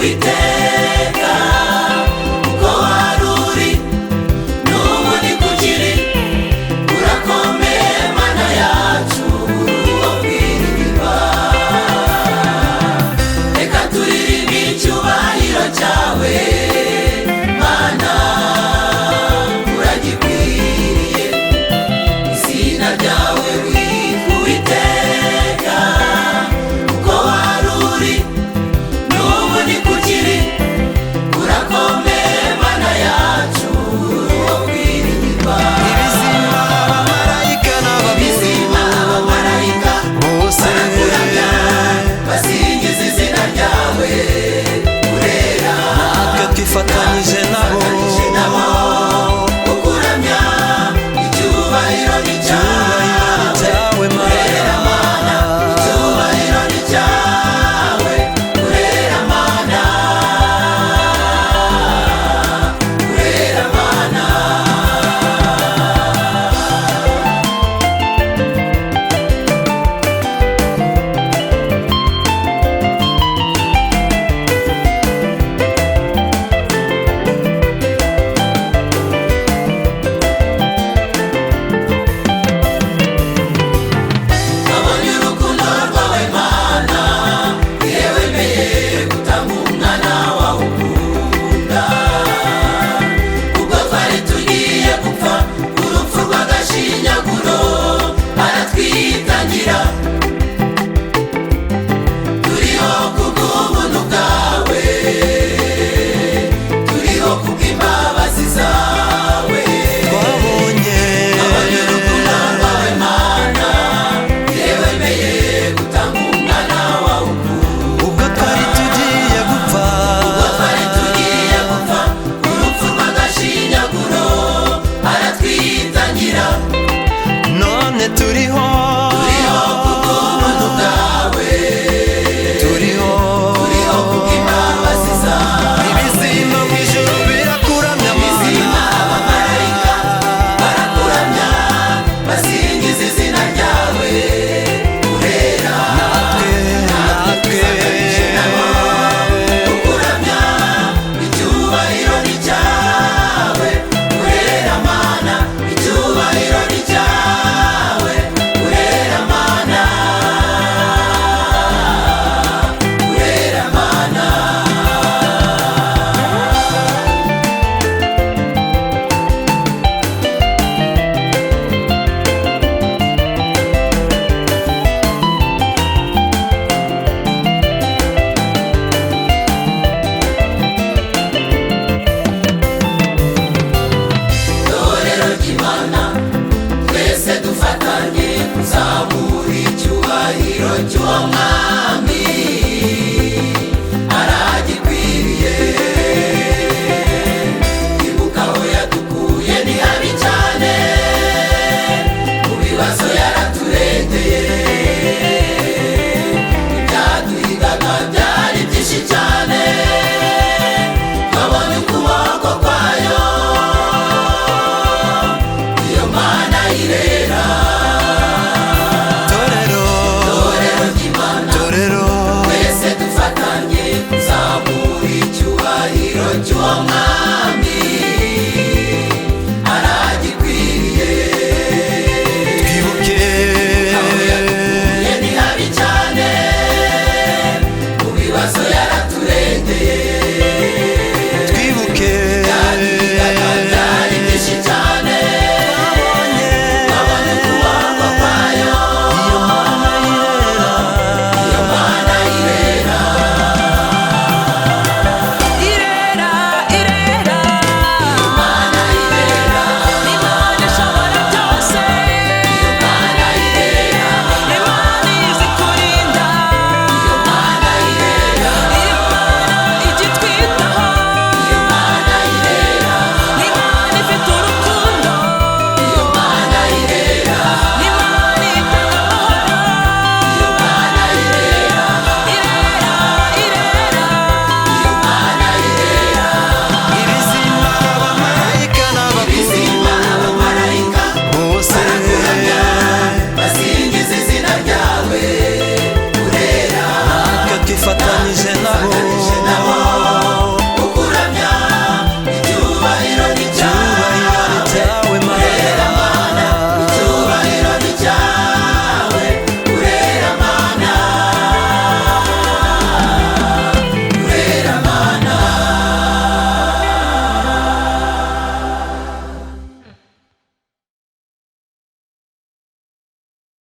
Uwiteka uko wari uri n'ubu ni kukiri, urakomeye Mana yacu uwo kwiringirwa. Reka turirimbe icyubahiro cyawe Mana, uragikwiriye. Izina ryawe witwa Uwiteka uko wari uri n'ubu ni kukiri, urakomeye Mana yacu uwo kwiringirwa. Ibizima abamarayika bose barakuramya basingiza izina ryawe urera. natwe twifatanyije nabo kukuramya icyubahiro ni cyawe urera Mana, icyubahiro ni cyawe urera Mana, urera Mana. Nabonye urukundo rwawe Mana, iyo wemeye gutanga umwana wawe ukunda. Ubwo twari tugiye gupfa urupfu rw'agashinyaguro, aratwitangira. Turiho kubw'ubuntu bwawe, turiho kubw'imbabazi zawe. twabonye Nabonye urukundo rwawe Mana, iyo wemeye gutanga umwana wawe ukunda. ubwo twari tugiye gupfa Ubwo twari tugiye gupfa urupfu rw'agashinyaguro, aratwitangira. none turiho Turiho kubw'ubuntu bwawe, turiho turiho kubw'imbabazi zawe. ibizima mu ijuru birakuramya Ibizima Mana, abamarayika barakuramya basingiza izina ryawe urera. natwe kukuramya icyubahiro ni cyawe urera Mana, icyubahiro ni cyawe urera Mana, urera Mana. Torero ry'Imana twese dufatanye kuzamura icyubahiro cy'uwo mwami, aragikwiriye. Ibuka aho yadukuye ni habi cyane, mu bibazo yaraturengeye. Ibyaduhigaga byari byinshi cyane, twabonye ukuboko kwayo. Iyo Mana irera. torero Torero ry'Imana torero twese dufatanye kuzamura icyubahiro cy'uwo mwami, aragikwiriye. twibuke Aho yadukuye ni habi cyane, mu bibazo